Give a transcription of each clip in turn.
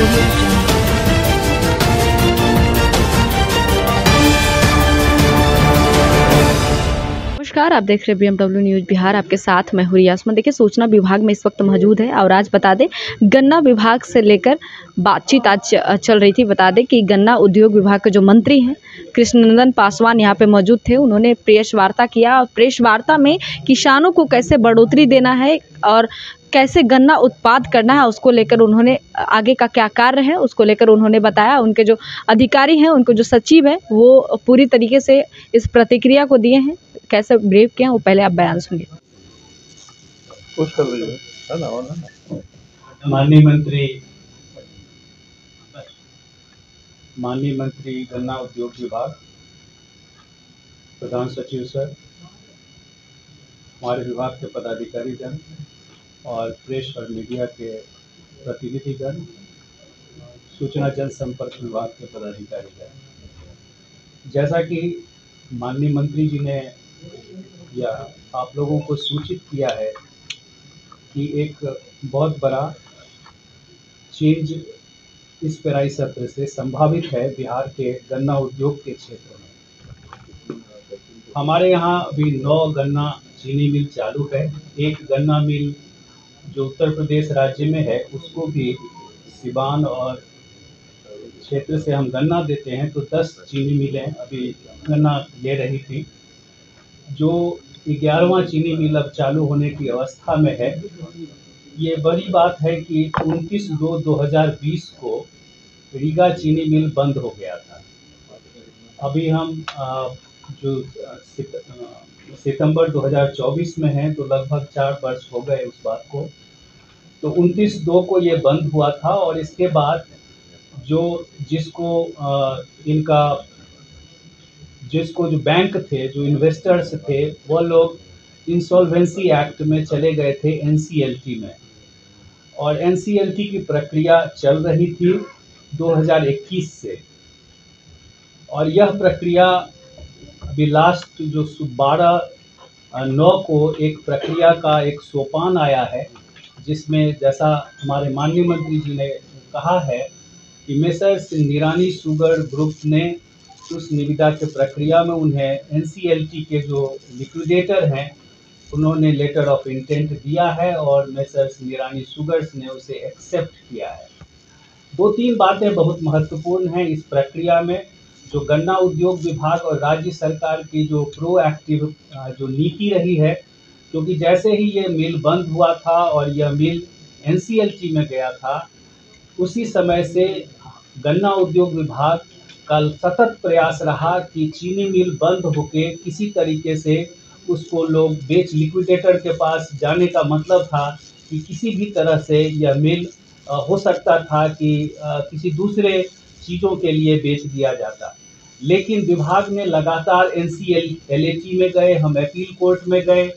नमस्कार, आप देख रहे हैं BMW न्यूज़ बिहार। आपके साथ मैं हूं रियासमन। देखिए, सूचना विभाग में इस वक्त मौजूद है और आज बता दें, गन्ना विभाग से लेकर बातचीत आज चल रही थी। बता दें कि गन्ना उद्योग विभाग के जो मंत्री हैं कृष्णनंदन पासवान यहाँ पे मौजूद थे। उन्होंने प्रेस वार्ता किया और प्रेस वार्ता में किसानों को कैसे बढ़ोतरी देना है और कैसे गन्ना उत्पाद करना है, उसको लेकर उन्होंने आगे का क्या कार्य है उसको लेकर उन्होंने बताया। उनके जो अधिकारी हैं, उनको जो सचिव है, वो पूरी तरीके से इस प्रतिक्रिया को दिए हैं। कैसे ब्रीफ किया वो पहले आप बयान सुनिए। कुछ कर रही है ना माननीय मंत्री गन्ना उद्योग विभाग, प्रधान सचिव सर, हमारे विभाग के पदाधिकारीगण और प्रेस और मीडिया के प्रतिनिधिगण, सूचना जनसंपर्क विभाग के पदाधिकारीगण, जैसा कि माननीय मंत्री जी ने या आप लोगों को सूचित किया है कि एक बहुत बड़ा चेंज इस पेराई सत्र से संभावित है बिहार के गन्ना उद्योग के क्षेत्र में। हमारे यहाँ अभी 9 गन्ना चीनी मिल चालू है। एक गन्ना मिल जो उत्तर प्रदेश राज्य में है, उसको भी सिवान और क्षेत्र से हम गन्ना देते हैं, तो 10 चीनी मिलें अभी गन्ना ले रही थी। जो 11वां चीनी मिल अब चालू होने की अवस्था में है। ये बड़ी बात है कि 29/2/2020 को रीगा चीनी मिल बंद हो गया था। अभी हम जो सितंबर 2024 में हैं, तो लगभग 4 वर्ष हो गए उस बात को। तो 29/2 को ये बंद हुआ था और इसके बाद जिसको जो बैंक थे, जो इन्वेस्टर्स थे, वो लोग इंसॉल्वेंसी एक्ट में चले गए थे, NCLT में। और NCLT की प्रक्रिया चल रही थी 2021 से, और यह प्रक्रिया अभी लास्ट जो 12/9 को एक प्रक्रिया का एक सोपान आया है, जिसमें जैसा हमारे माननीय मंत्री जी ने कहा है कि मेसर्स निरानी शुगर ग्रुप ने उस निविदा के प्रक्रिया में उन्हें NCLT के जो लिक्विडेटर हैं, उन्होंने लेटर ऑफ इंटेंट दिया है और मेसर्स निरानी शुगर्स ने उसे एक्सेप्ट किया है। 2-3 बातें बहुत महत्वपूर्ण हैं इस प्रक्रिया में। जो गन्ना उद्योग विभाग और राज्य सरकार की जो प्रोएक्टिव जो नीति रही है, क्योंकि जैसे ही ये मिल बंद हुआ था और यह मिल NCLT में गया था, उसी समय से गन्ना उद्योग विभाग का सतत प्रयास रहा कि चीनी मिल बंद होके किसी तरीके से उसको लोग लिक्विडेटर के पास जाने का मतलब था कि किसी भी तरह से यह मिल हो सकता था कि किसी दूसरे चीज़ों के लिए बेच दिया जाता। लेकिन विभाग ने लगातार NCLT में गए, हम अपील कोर्ट में गए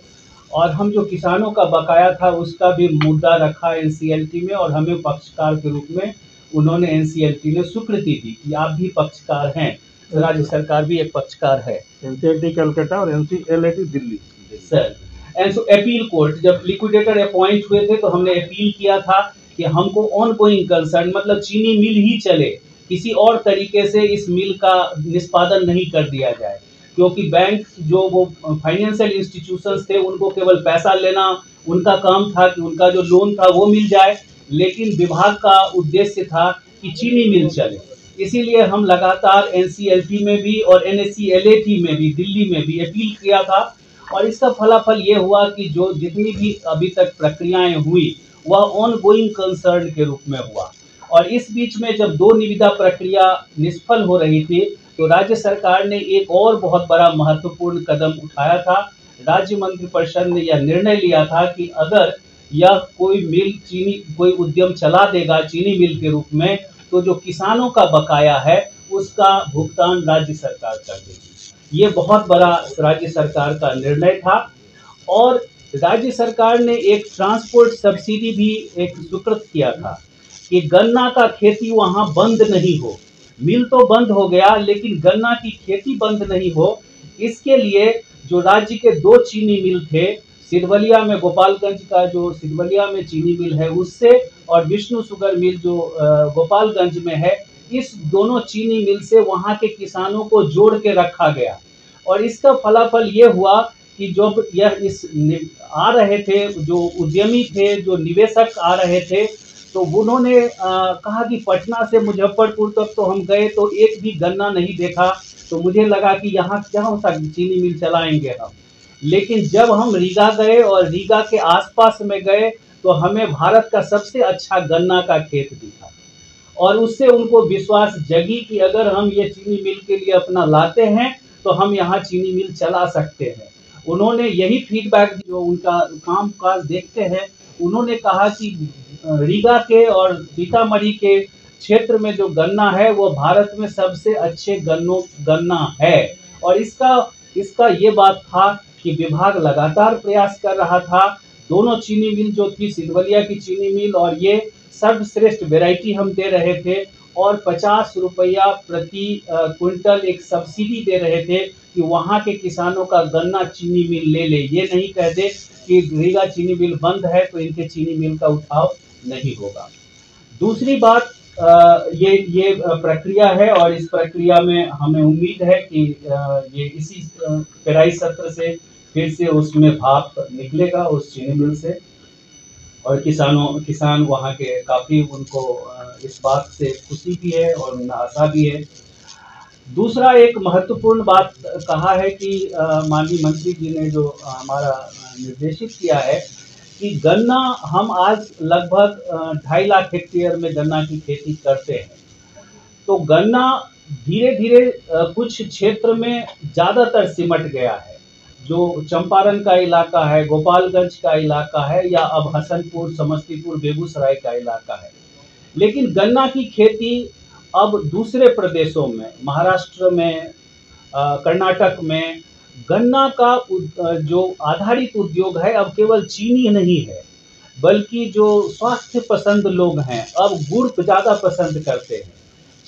और हम जो किसानों का बकाया था उसका भी मुद्दा रखा NCLT में, और हमें पक्षकार के रूप में उन्होंने NCLT ने स्वीकृति दी कि आप भी पक्षकार हैं, राज्य सरकार भी एक पक्षकार है। NCLT कलकत्ता और NCLT Delhi sir. And so appeal court जब लिक्विडेटर अपॉइंट हुए थे, तो हमने अपील किया था कि हमको ऑनगोइंग कंसर्न, मतलब चीनी मिल ही चले, किसी और तरीके से इस मिल का निष्पादन नहीं कर दिया जाए, क्योंकि बैंक जो वो फाइनेंशियल इंस्टीट्यूशंस थे, उनको केवल पैसा लेना उनका काम था कि उनका जो लोन था वो मिल जाए, लेकिन विभाग का उद्देश्य था कि चीनी मिल चले। इसीलिए हम लगातार NCLT में भी और NSCLAT में भी, दिल्ली में भी अपील किया था, और इसका फलाफल ये हुआ कि जो जितनी भी अभी तक प्रक्रियाएं हुई वह ऑनगोइंग कंसर्न के रूप में हुआ। और इस बीच में जब 2 निविदा प्रक्रिया निष्फल हो रही थी, तो राज्य सरकार ने एक और बहुत बड़ा महत्वपूर्ण कदम उठाया था। राज्य मंत्रिपरिषद ने यह निर्णय लिया था कि अगर यह कोई उद्यम चला देगा चीनी मिल के रूप में, तो जो किसानों का बकाया है उसका भुगतान राज्य सरकार कर देगी। ये बहुत बड़ा राज्य सरकार का निर्णय था। और राज्य सरकार ने एक ट्रांसपोर्ट सब्सिडी भी एक स्वीकृत किया था कि गन्ना का खेती वहाँ बंद नहीं हो। मिल तो बंद हो गया, लेकिन गन्ना की खेती बंद नहीं हो, इसके लिए जो राज्य के 2 चीनी मिल थे, सिधवलिया में गोपालगंज का जो सिधवलिया में चीनी मिल है उससे, और विष्णु शुगर मिल जो गोपालगंज में है, इस दोनों चीनी मिल से वहाँ के किसानों को जोड़ के रखा गया। और इसका फलाफल ये हुआ कि जब आ रहे थे, जो उद्यमी थे, जो निवेशक आ रहे थे, तो उन्होंने कहा कि पटना से मुजफ्फरपुर तक तो हम गए तो एक भी गन्ना नहीं देखा, तो मुझे लगा कि यहाँ क्या होता, चीनी मिल चलाएंगे हम। लेकिन जब हम रीगा गए और रीगा के आसपास में गए तो हमें भारत का सबसे अच्छा गन्ना का खेत दिखा, और उससे उनको विश्वास जगी कि अगर हम ये चीनी मिल के लिए अपना लाते हैं तो हम यहाँ चीनी मिल चला सकते हैं। उन्होंने यही फीडबैक जो उनका काम काज देखते हैं, उन्होंने कहा कि रीगा के और सीतामढ़ी के क्षेत्र में जो गन्ना है वो भारत में सबसे अच्छे गन्ना है। और इसका ये बात था कि विभाग लगातार प्रयास कर रहा था। दोनों चीनी मिल जो थी, सिधवलिया की चीनी मिल और ये, सर्वश्रेष्ठ वैरायटी हम दे रहे थे, और 50 रुपया प्रति क्विंटल एक सब्सिडी दे रहे थे कि वहाँ के किसानों का गन्ना चीनी मिल ले ले, ये नहीं कह दे कि रीगा चीनी मिल बंद है तो इनके चीनी मिल का उठाव नहीं होगा। दूसरी बात, ये प्रक्रिया है, और इस प्रक्रिया में हमें उम्मीद है कि ये इसी पेराई सत्र से फिर से उसमें भाप निकलेगा उस चीनी मिल से, और किसान वहाँ के काफ़ी उनको इस बात से खुशी भी है और उन्हें आशा भी है। दूसरा एक महत्वपूर्ण बात कहा है कि माननीय मंत्री जी ने जो हमारा निर्देशित किया है कि गन्ना हम आज लगभग 2.5 लाख हेक्टेयर में गन्ना की खेती करते हैं। तो गन्ना धीरे धीरे कुछ क्षेत्र में ज़्यादातर सिमट गया है, जो चंपारण का इलाका है, गोपालगंज का इलाका है, या अब हसनपुर, समस्तीपुर, बेगूसराय का इलाका है। लेकिन गन्ना की खेती अब दूसरे प्रदेशों में, महाराष्ट्र में, कर्नाटक में, गन्ना का जो आधारित उद्योग है अब केवल चीनी नहीं है, बल्कि जो स्वास्थ्य पसंद लोग हैं अब गुड़ ज़्यादा पसंद करते हैं।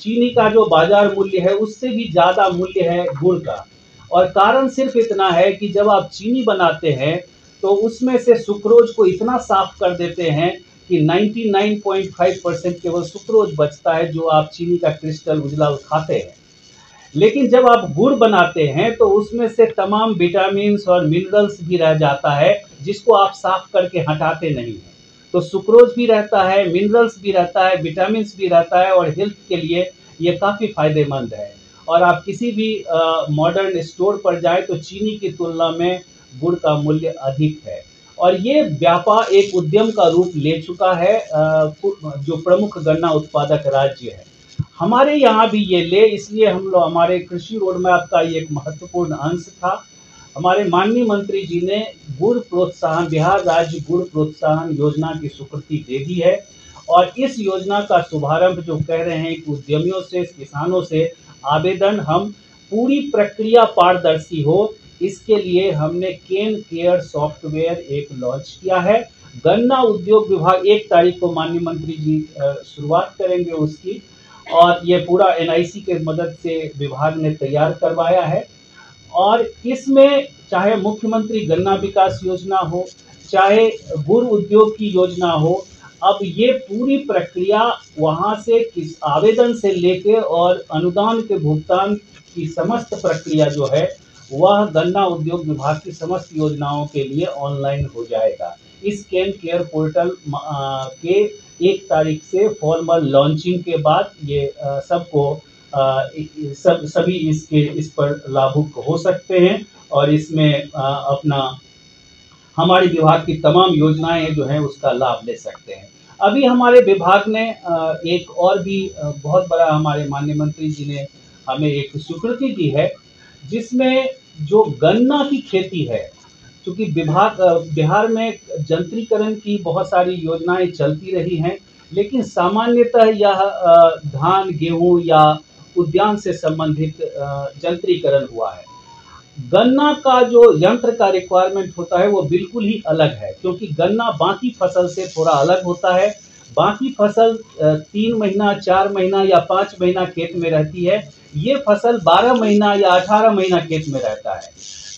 चीनी का जो बाजार मूल्य है उससे भी ज़्यादा मूल्य है गुड़ का। और कारण सिर्फ इतना है कि जब आप चीनी बनाते हैं तो उसमें से सुक्रोज को इतना साफ कर देते हैं कि 99.5% केवल सुक्रोज बचता है, जो आप चीनी का क्रिस्टल उजला खाते हैं। लेकिन जब आप गुड़ बनाते हैं तो उसमें से तमाम विटामिन और मिनरल्स भी रह जाता है, जिसको आप साफ करके हटाते नहीं हैं। तो सुक्रोज भी रहता है, मिनरल्स भी रहता है, विटामिन भी रहता है, और हेल्थ के लिए ये काफ़ी फायदेमंद है। और आप किसी भी मॉडर्न स्टोर पर जाए तो चीनी की तुलना में गुड़ का मूल्य अधिक है। और ये व्यापार एक उद्यम का रूप ले चुका है, जो प्रमुख गन्ना उत्पादक राज्य है। हमारे यहाँ भी ये ले, इसलिए हम लोग, हमारे कृषि रोड मैप का ये एक महत्वपूर्ण अंश था। हमारे माननीय मंत्री जी ने गुड़ प्रोत्साहन, बिहार राज्य गुड़ प्रोत्साहन योजना की स्वीकृति दे दी है। और इस योजना का शुभारंभ जो कह रहे हैं कि उद्यमियों से, किसानों से आवेदन, हम पूरी प्रक्रिया पारदर्शी हो, इसके लिए हमने केन केयर सॉफ्टवेयर एक लॉन्च किया है। गन्ना उद्योग विभाग 1 तारीख को माननीय मंत्री जी शुरुआत करेंगे उसकी, और ये पूरा NIC के मदद से विभाग ने तैयार करवाया है। और इसमें चाहे मुख्यमंत्री गन्ना विकास योजना हो, चाहे गुड़ उद्योग की योजना हो, अब ये पूरी प्रक्रिया वहाँ से किस आवेदन से लेकर और अनुदान के भुगतान की समस्त प्रक्रिया जो है वह गन्ना उद्योग विभाग की समस्त योजनाओं के लिए ऑनलाइन हो जाएगा। इस केन केयर पोर्टल के 1 तारीख से फॉर्मल लॉन्चिंग के बाद ये सबको सभी इस पर लाभुक हो सकते हैं, और इसमें अपना हमारे विभाग की तमाम योजनाएं जो हैं उसका लाभ ले सकते हैं। अभी हमारे विभाग ने एक और भी बहुत बड़ा, हमारे माननीय मंत्री जी ने हमें एक स्वीकृति दी है, जिसमें जो गन्ना की खेती है, क्योंकि बिहार में यंत्रीकरण की बहुत सारी योजनाएं चलती रही हैं, लेकिन सामान्यतः यह धान, गेहूं या उद्यान से संबंधित यंत्रीकरण हुआ है। गन्ना का जो यंत्र का रिक्वायरमेंट होता है वो बिल्कुल ही अलग है, क्योंकि गन्ना बाकी फसल से थोड़ा अलग होता है। बाकी फसल 3 महीना, 4 महीना या 5 महीना खेत में रहती है, ये फसल 12 महीना या 18 महीना खेत में रहता है।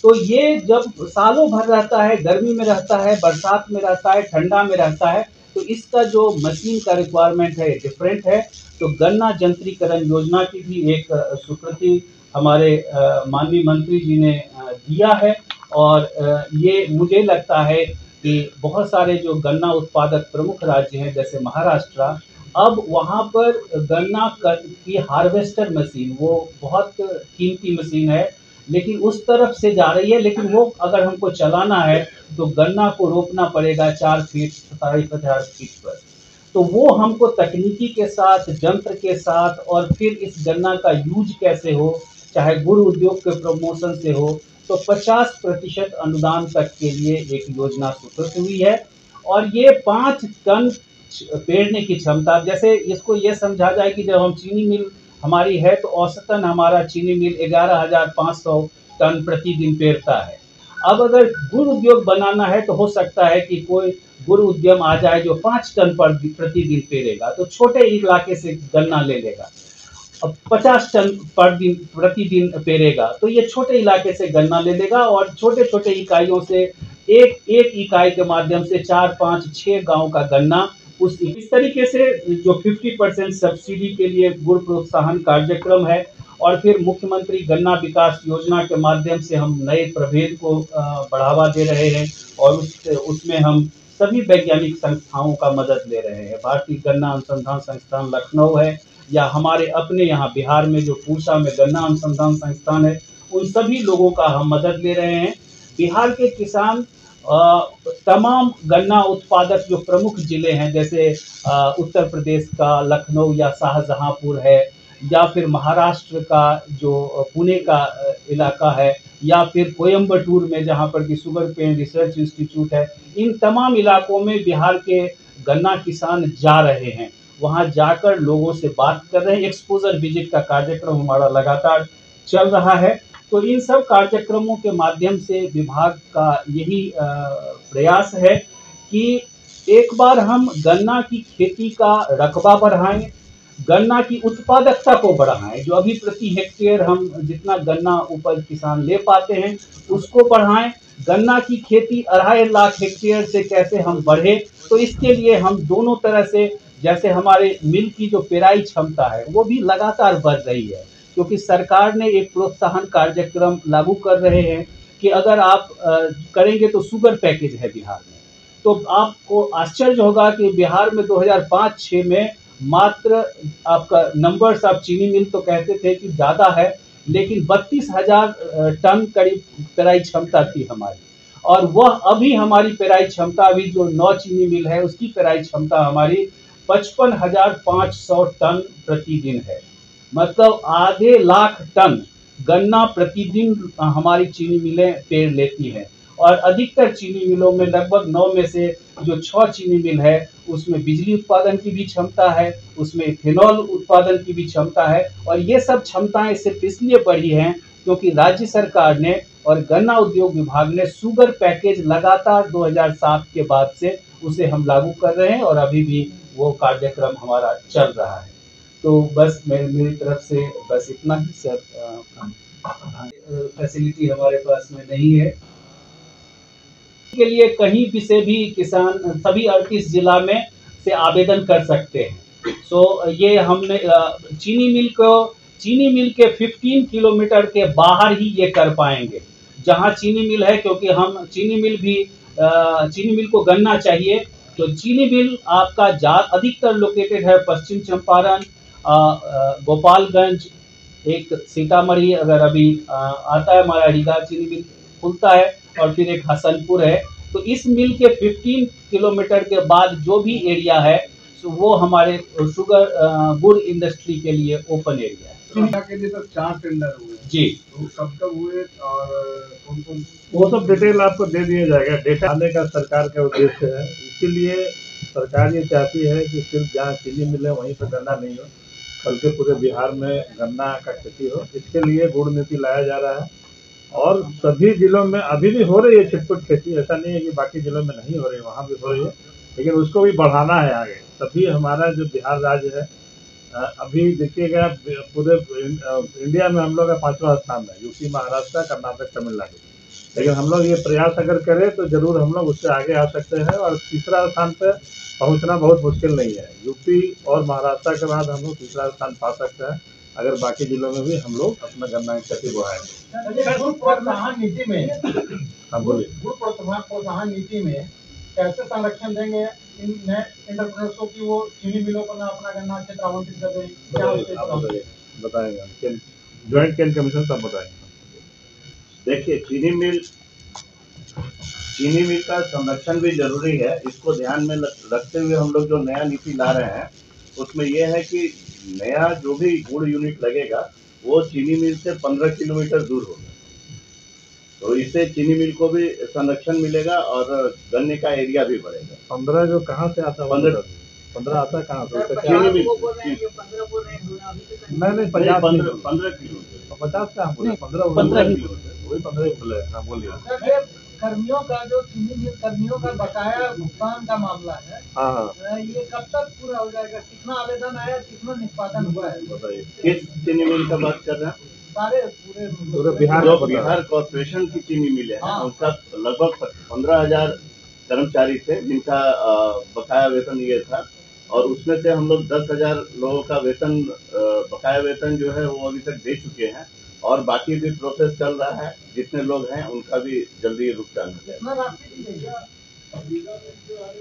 तो ये जब सालों भर रहता है, गर्मी में रहता है, बरसात में रहता है, ठंडा में रहता है, तो इसका जो मशीन का रिक्वायरमेंट है डिफरेंट है। तो गन्ना यंत्रीकरण योजना की भी एक स्वीकृति हमारे माननीय मंत्री जी ने दिया है। और ये मुझे लगता है कि बहुत सारे जो गन्ना उत्पादक प्रमुख राज्य हैं जैसे महाराष्ट्र, अब वहाँ पर गन्ना की हार्वेस्टर मशीन, वो बहुत कीमती मशीन है, लेकिन उस तरफ से जा रही है। लेकिन वो अगर हमको चलाना है तो गन्ना को रोपना पड़ेगा 4 फीट 4,500 फीट पर। तो वो हमको तकनीकी के साथ, यंत्र के साथ, और फिर इस गन्ना का यूज कैसे हो, चाहे गुड़ उद्योग के प्रमोशन से हो, तो 50% अनुदान तक के लिए एक योजना स्वीकृत हुई है। और ये 5 टन पेरने की क्षमता, जैसे इसको ये समझा जाए कि जब हम चीनी मिल हमारी है तो औसतन हमारा चीनी मिल 11,500 टन प्रतिदिन पेरता है। अब अगर गुड़ उद्योग बनाना है तो हो सकता है कि कोई गुड़ उद्यम आ जाए जो 5 टन पर प्रतिदिन पेरेगा, तो छोटे इलाके से गन्ना ले लेगा। अब 50 टन प्रतिदिन पेरेगा, तो ये छोटे इलाके से गन्ना ले लेगा और छोटे छोटे इकाइयों से एक एक इकाई के माध्यम से 4, 5, 6 गांव का गन्ना इस तरीके से जो 50% सब्सिडी के लिए गुड़ प्रोत्साहन कार्यक्रम है। और फिर मुख्यमंत्री गन्ना विकास योजना के माध्यम से हम नए प्रभेद को बढ़ावा दे रहे हैं और उसमें हम सभी वैज्ञानिक संस्थाओं का मदद ले रहे हैं। भारतीय गन्ना अनुसंधान संस्थान लखनऊ है, या हमारे अपने यहाँ बिहार में जो पूसा में गन्ना अनुसंधान संस्थान है, उन सभी लोगों का हम मदद ले रहे हैं। बिहार के किसान तमाम गन्ना उत्पादक जो प्रमुख जिले हैं, जैसे उत्तर प्रदेश का लखनऊ या शाहजहांपुर है, या फिर महाराष्ट्र का जो पुणे का इलाका है, या फिर कोयम्बटूर में जहाँ पर कि शुगर केन रिसर्च इंस्टीट्यूट है, इन तमाम इलाकों में बिहार के गन्ना किसान जा रहे हैं। वहाँ जाकर लोगों से बात कर रहे हैं। एक्सपोजर विजिट का कार्यक्रम हमारा लगातार चल रहा है। तो इन सब कार्यक्रमों के माध्यम से विभाग का यही प्रयास है कि एक बार हम गन्ना की खेती का रकबा बढ़ाएं, गन्ना की उत्पादकता को बढ़ाएं। जो अभी प्रति हेक्टेयर हम जितना गन्ना उपज किसान ले पाते हैं उसको बढ़ाएं। गन्ना की खेती 2.5 लाख हेक्टेयर से कैसे हम बढ़े, तो इसके लिए हम दोनों तरह से, जैसे हमारे मिल की जो पेराई क्षमता है वो भी लगातार बढ़ रही है, क्योंकि सरकार ने एक प्रोत्साहन कार्यक्रम लागू कर रहे हैं कि अगर आप करेंगे तो शुगर पैकेज है बिहार में। तो आपको आश्चर्य होगा कि बिहार में 2005-6 में मात्र आपका नंबर्स, आप चीनी मिल तो कहते थे कि ज़्यादा है, लेकिन 32,000 टन करीब पेराई क्षमता थी हमारी। और वह अभी हमारी पेराई क्षमता, अभी जो 9 चीनी मिल है उसकी पेराई क्षमता हमारी 55,500 टन प्रतिदिन है। मतलब 1.5 लाख टन गन्ना प्रतिदिन हमारी चीनी मिलें पेड़ लेती हैं। और अधिकतर चीनी मिलों में, लगभग 9 में से जो 6 चीनी मिल है उसमें बिजली उत्पादन की भी क्षमता है, उसमें इथेनॉल उत्पादन की भी क्षमता है। और ये सब क्षमताएं सिर्फ इसलिए बढ़ी हैं क्योंकि राज्य सरकार ने और गन्ना उद्योग विभाग ने शुगर पैकेज लगातार 2007 के बाद से उसे हम लागू कर रहे हैं, और अभी भी वो कार्यक्रम हमारा चल रहा है। तो बस मेरी तरफ से बस इतना ही सर। फैसिलिटी हमारे पास में नहीं है के लिए कहीं भी से भी किसान सभी 38 जिला में से आवेदन कर सकते हैं। सो ये हमने चीनी मिल के 15 किलोमीटर के बाहर ही ये कर पाएंगे जहां चीनी मिल है, क्योंकि हम चीनी मिल को गन्ना चाहिए। तो चीनी मिल आपका अधिकतर लोकेटेड है पश्चिम चंपारण, गोपालगंज, एक सीतामढ़ी अगर अभी आता है, हमारा रीगा चीनी मिल खुलता है, और फिर एक हसनपुर है। तो इस मिल के 15 किलोमीटर के बाद जो भी एरिया है वो हमारे गुड़ इंडस्ट्री के लिए ओपन एरिया है। के लिए तो 4 टेंडर हुए जी, तो कब कब हुए और कौन-कौन, वो सब डिटेल आपको दे दिया जाएगा। डेटा आने का सरकार का उद्देश्य है, इसीलिए सरकार ये चाहती है कि सिर्फ जहाँ चीनी मिले वहीं पर गन्ना नहीं हो, बल्कि पूरे बिहार में गन्ना का खेती हो। इसके लिए गुड़ नीति लाया जा रहा है और सभी जिलों में अभी भी हो रही है छिटपुट खेती। ऐसा नहीं है कि बाकी जिलों में नहीं हो रही है, वहाँ भी हो रही है, लेकिन उसको भी बढ़ाना है आगे। तभी हमारा जो बिहार राज्य है, अभी देखिएगा पूरे इंडिया में हम लोग का 5वां स्थान है, यूपी, महाराष्ट्र, कर्नाटक, तमिलनाडु। लेकिन हम लोग ये प्रयास अगर करें तो जरूर हम लोग उससे आगे आ सकते हैं और तीसरा स्थान पे पहुंचना बहुत मुश्किल नहीं है। यूपी और महाराष्ट्र के बाद हम लोग तीसरा स्थान पा सकते हैं अगर बाकी जिलों में भी हम लोग अपना गन्ना की खेती बढ़ाएंगे। प्रोत्साहन नीति में हाँ बोलिए। प्रोत्साहन नीति में कैसे संरक्षण देंगे इन नए एंटरप्रेन्योर्स को कि वो चीनी मिलों को ना अपना गन्ना क्षेत्र आवंटित कर दें? क्या उसके बताएंगे ज्वाइंट केन कमीशन सब बताएंगे। देखिए चीनी मिल का संरक्षण भी जरूरी है। इसको ध्यान में रखते हुए हम लोग जो नया नीति ला रहे हैं उसमें यह है कि नया जो भी गुड़ यूनिट लगेगा वो चीनी मिल से 15 किलोमीटर दूर होगा, तो इससे चीनी मिल को भी संरक्षण मिलेगा और गन्ने का एरिया भी बढ़ेगा। 15 जो कहाँ से आता है? 15 आता है कहाँ से? चीनी मिल नहीं 50 15 किलोमीटर 50 कहाँ बोले? 15 किलोमीटर वही 15 बोले। हाँ बोलिए। कर्मियों का जो चीनी मिल कर्मियों का बकाया भुगतान का मामला है, हाँ ये कब तक पूरा हो जाएगा? कितना आवेदन आया, कितना निष्पादन हुआ है? बताइए। किस चीनी मिल का बात कर रहे हैं? सारे पूरे बिहार जो बिहार कॉर्पोरेशन की चीनी मिलें हैं हाँ। उनका लगभग 15,000 कर्मचारी थे जिनका बकाया वेतन ये था, और उसमें से हम लोग 10,000 लोगों का वेतन बकाया वेतन जो है वो अभी तक दे चुके हैं और बाकी भी प्रोसेस चल रहा है। जितने लोग हैं उनका भी जल्दी भुगतान हो जाएगा। कितना राशि दी गई?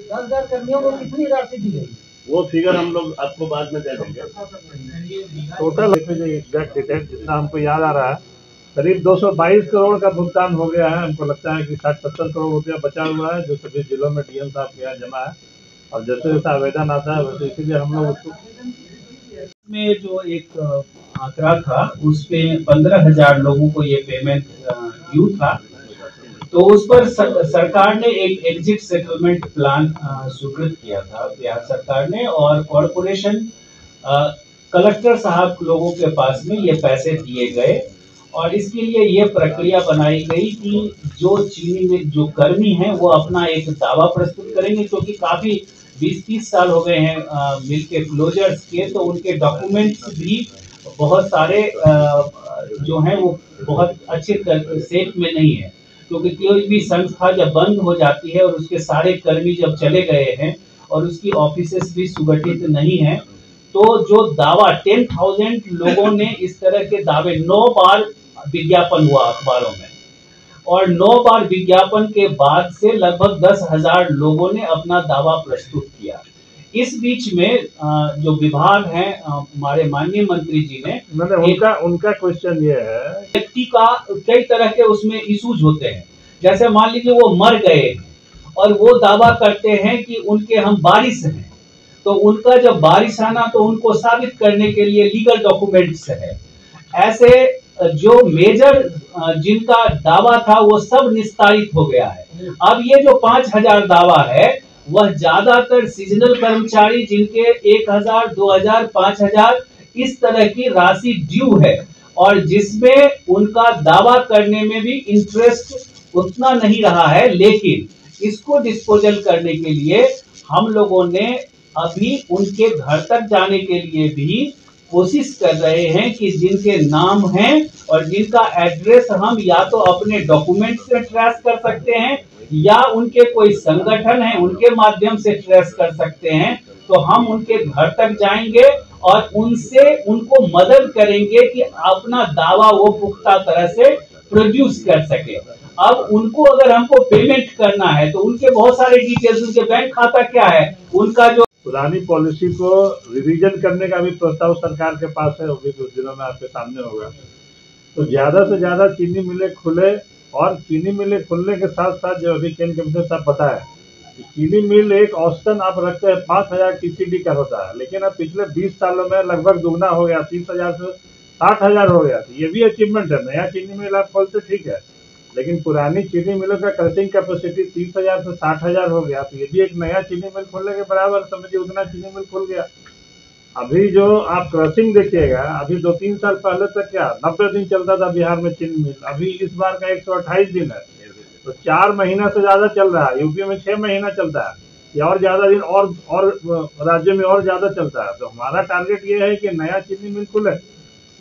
10,000 कर्मियों को कितनी राशि दी गई? वो फिगर हम लोग आपको बाद में दे देंगे। टोटल एग्जैक्ट डिटेल जितना हमको याद आ रहा है करीब 222 करोड़ का भुगतान हो गया है। हमको लगता है कि 60-70 करोड़ रुपया बचा हुआ है जो सभी जिलों में डीएम साहब के यहाँ जमा है, और जैसे जैसे आवेदन आता है वैसे इसीलिए हम लोग उसको में जो एक आंकड़ा था उसपे 15,000 लोगों को ये पेमेंट ड्यू था, तो उस पर सरकार ने एक एग्जिट सेटलमेंट प्लान स्वीकृत किया था बिहार सरकार ने, और कॉर्पोरेशन कलेक्टर साहब लोगों के पास में ये पैसे दिए गए और इसके लिए ये प्रक्रिया बनाई गई कि जो चीनी में जो कर्मी हैं वो अपना एक दावा प्रस्तुत करेंगे, क्योंकि काफी 20-30 साल हो गए हैं मिल के क्लोजर्स के, तो उनके डॉक्यूमेंट्स भी बहुत सारे जो हैं वो बहुत अच्छे सेट में नहीं है, क्योंकि कोई भी संस्था जब बंद हो जाती है और उसके सारे कर्मी जब चले गए हैं और उसकी ऑफिसेस भी सुगठित नहीं है, तो जो दावा 10,000 लोगों ने इस तरह के दावे 9 बार विज्ञापन हुआ अखबारों में, और 9 बार विज्ञापन के बाद से लगभग 10,000 लोगों ने अपना दावा प्रस्तुत किया। इस बीच में जो विभाग हैं हमारे माननीय मंत्री जी ने उनका क्वेश्चन ये है व्यक्ति का कई तरह के उसमें इश्यूज होते हैं। जैसे मान लीजिए वो मर गए और वो दावा करते हैं कि उनके हम वारिस हैं, तो उनका जब वारिस आना तो उनको साबित करने के लिए लीगल डॉक्यूमेंट्स है। ऐसे जो मेजर जिनका दावा था वो सब निस्तारित हो गया है। अब ये जो 5,000 दावा है वह ज्यादातर सीजनल कर्मचारी जिनके 1,000, 2,000, 5,000 इस तरह की राशि ड्यू है, और जिसमें उनका दावा करने में भी इंटरेस्ट उतना नहीं रहा है, लेकिन इसको डिस्पोजल करने के लिए हम लोगों ने अभी उनके घर तक जाने के लिए भी कोशिश कर रहे हैं कि जिनके नाम हैं और जिनका एड्रेस हम या तो अपने डॉक्यूमेंट से ट्रेस कर सकते हैं या उनके कोई संगठन है उनके माध्यम से ट्रेस कर सकते हैं, तो हम उनके घर तक जाएंगे और उनसे उनको मदद करेंगे कि अपना दावा वो पुख्ता तरह से प्रोड्यूस कर सके। अब उनको अगर हमको पेमेंट करना है तो उनके बहुत सारे डिटेल्स, उनके बैंक खाता क्या है, उनका जो पुरानी पॉलिसी को रिवीजन करने का भी प्रस्ताव सरकार के पास है, वो भी कुछ दिनों में आपके सामने होगा। तो ज्यादा से ज्यादा चीनी मिलें खुले, और चीनी मिलें खुलने के साथ साथ जो अभी केंद्र कमिश्नर साहब बताया कि चीनी मिल एक औसतन आप रखते हैं 5,000 TCD का होता है, लेकिन अब पिछले 20 सालों में लगभग दुगना हो गया, 30,000 से 60,000 हो गया। तो ये भी अचीवमेंट है। नया चीनी मिल आप खोलते ठीक है, लेकिन पुरानी चीनी मिलों का क्रशिंग कैपेसिटी 30,000 से 60,000 हो गया। तो ये भी एक नया चीनी मिल खोलने के बराबर समझिए, उतना चीनी मिल खुल गया। अभी जो आप क्रशिंग देखिएगा, अभी 2-3 साल पहले तक क्या 90 दिन चलता था बिहार में चीनी मिल, अभी इस बार का 128 दिन है, तो 4 महीना से ज्यादा चल रहा है। यूपी में 6 महीना चलता है, या और ज्यादा दिन और राज्य में और ज्यादा चलता है। तो हमारा टारगेट ये है कि नया चीनी मिल खुले,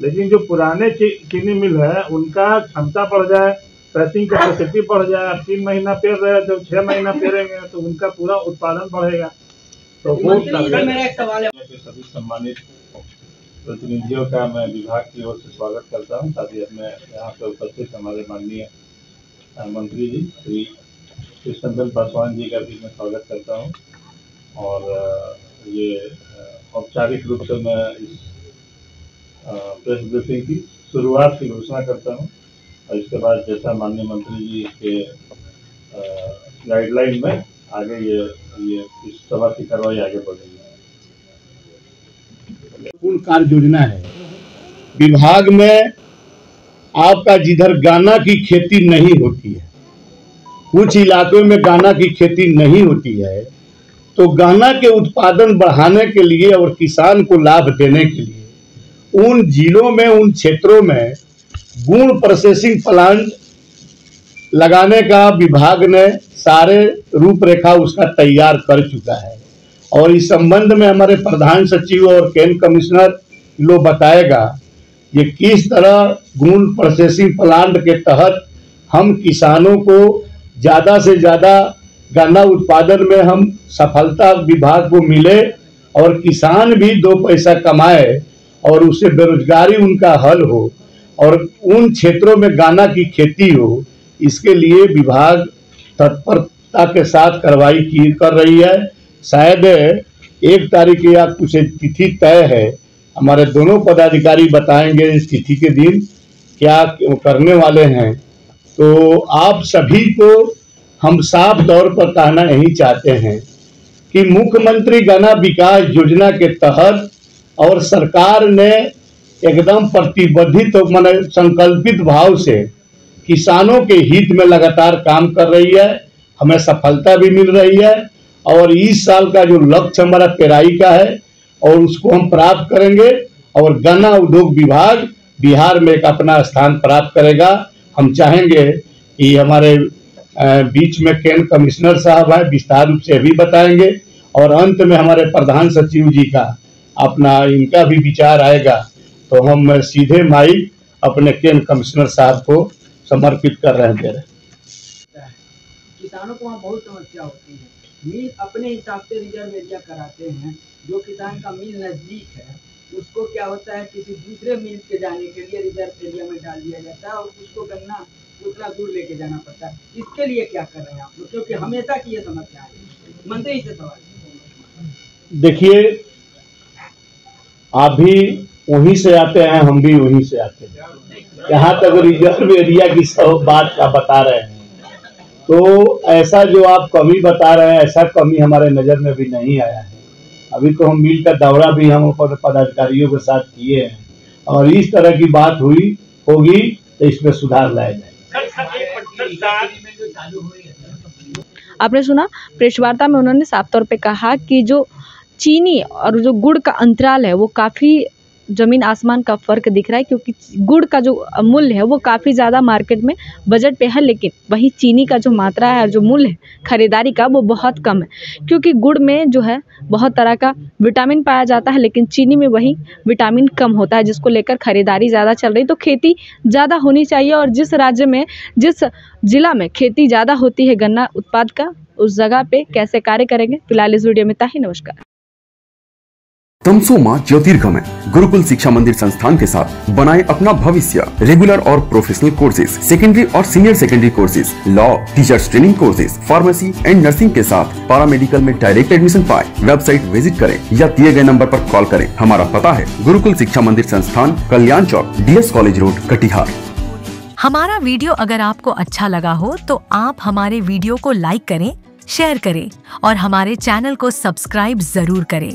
लेकिन जो पुराने चीनी मिल है उनका क्षमता बढ़ जाए, पैकिंग कैपेसिटी बढ़ जाए। आप 3 महीना पेर रहे हैं, जब 6 महीना पेरेंगे तो उनका पूरा उत्पादन बढ़ेगा। तो वो मेरा एक सवाल है, सभी सम्मानित प्रतिनिधियों का मैं विभाग की ओर से स्वागत करता हूं। साथ ही अपने यहाँ पे उपस्थित हमारे माननीय मंत्री जी श्री कृष्णचंद्र पासवान जी का भी मैं स्वागत करता हूं। और ये औपचारिक रूप से मैं इस प्रेस ब्रीफिंग की शुरुआत की घोषणा करता हूं। और इसके बाद जैसा माननीय मंत्री जी के गाइडलाइन में आगे ये इस सभा की कार्रवाई आगे बढ़ेगी। पूर्ण कार्य योजना है विभाग में। आपका जिधर गन्ना की खेती नहीं होती है, कुछ इलाकों में गन्ना की खेती नहीं होती है, तो गन्ना के उत्पादन बढ़ाने के लिए और किसान को लाभ देने के लिए उन जिलों में, उन क्षेत्रों में गुड़ प्रोसेसिंग प्लांट लगाने का विभाग ने सारे रूपरेखा उसका तैयार कर चुका है। और इस संबंध में हमारे प्रधान सचिव और कैन कमिश्नर लोग बताएगा ये किस तरह गुड़ प्रोसेसिंग प्लांट के तहत हम किसानों को ज़्यादा से ज़्यादा गन्ना उत्पादन में हम सफलता विभाग को मिले और किसान भी 2 पैसा कमाए और उससे बेरोजगारी उनका हल हो और उन क्षेत्रों में गन्ना की खेती हो। इसके लिए विभाग तत्परता के साथ कार्रवाई कर रही है। शायद 1 तारीख या कुछ तिथि तय है, हमारे दोनों पदाधिकारी बताएंगे इस तिथि के दिन क्या करने वाले हैं। तो आप सभी को हम साफ तौर पर कहना यही चाहते हैं कि मुख्यमंत्री गन्ना विकास योजना के तहत और सरकार ने एकदम प्रतिबद्धित माने संकल्पित भाव से किसानों के हित में लगातार काम कर रही है। हमें सफलता भी मिल रही है और इस साल का जो लक्ष्य हमारा पेराई का है और उसको हम प्राप्त करेंगे और गन्ना उद्योग विभाग बिहार में एक अपना स्थान प्राप्त करेगा। हम चाहेंगे कि हमारे बीच में कैन कमिश्नर साहब है, विस्तार रूप से भी बताएंगे और अंत में हमारे प्रधान सचिव जी का अपना इनका भी विचार आएगा। तो हम सीधे माइक अपने कैन कमिश्नर साहब को समर्पित कर रहे हैं। किसानों को वहाँ बहुत समस्या होती है। मिल अपने हिसाब से रिजर्व एरिया कराते हैं। जो किसान का मिल नज़दीक है उसको क्या होता है किसी दूसरे मिल के जाने के लिए रिजर्व एरिया में डाल दिया जाता है और उसको गन्ना उतना दूर लेके जाना पड़ता है। इसके लिए क्या कर रहे हैं आप लोग, क्योंकि हमेशा की ये समस्या है। मंत्री से सवाल। देखिए, आप भी वहीं से आते हैं, हम भी वहीं से आते हैं। यहाँ तक रिजर्व एरिया की सब बात का बता रहे हैं, तो ऐसा जो आप कमी बता रहे हैं ऐसा कमी हमारे नज़र में भी नहीं आया है। अभी तो हम मिल का दौरा भी हम पदाधिकारियों के साथ किए हैं और इस तरह की बात होगी तो इसमें सुधार लाया जाएगा। आपने सुना प्रेस वार्ता में उन्होंने साफ तौर पे कहा कि जो चीनी और जो गुड़ का अंतराल है वो काफ़ी ज़मीन आसमान का फ़र्क दिख रहा है, क्योंकि गुड़ का जो मूल्य है वो काफ़ी ज़्यादा मार्केट में बजट पे है, लेकिन वही चीनी का जो मात्रा है और जो मूल्य है ख़रीदारी का वो बहुत कम है। क्योंकि गुड़ में जो है बहुत तरह का विटामिन पाया जाता है, लेकिन चीनी में वही विटामिन कम होता है, जिसको लेकर ख़रीदारी ज़्यादा चल रही। तो खेती ज़्यादा होनी चाहिए और जिस राज्य में, जिस ज़िला में खेती ज़्यादा होती है गन्ना उत्पाद का, उस जगह पे कैसे कार्य करेंगे। फिलहाल इस वीडियो में इतना ही। नमस्कार। तमसो मां ज्योतिर्गमय में गुरुकुल शिक्षा मंदिर संस्थान के साथ बनाए अपना भविष्य। रेगुलर और प्रोफेशनल कोर्सेज, सेकेंडरी और senior secondary courses, law, teachers training courses, pharmacy and nursing के साथ पैरामेडिकल में डायरेक्ट एडमिशन पाए। वेबसाइट विजिट करें या दिए गए नंबर पर कॉल करें। हमारा पता है गुरुकुल शिक्षा मंदिर संस्थान, कल्याण चौक, DS कॉलेज रोड, कटिहार। हमारा वीडियो अगर आपको अच्छा लगा हो तो आप हमारे वीडियो को लाइक करें, शेयर करें और हमारे चैनल को सब्सक्राइब जरूर करें।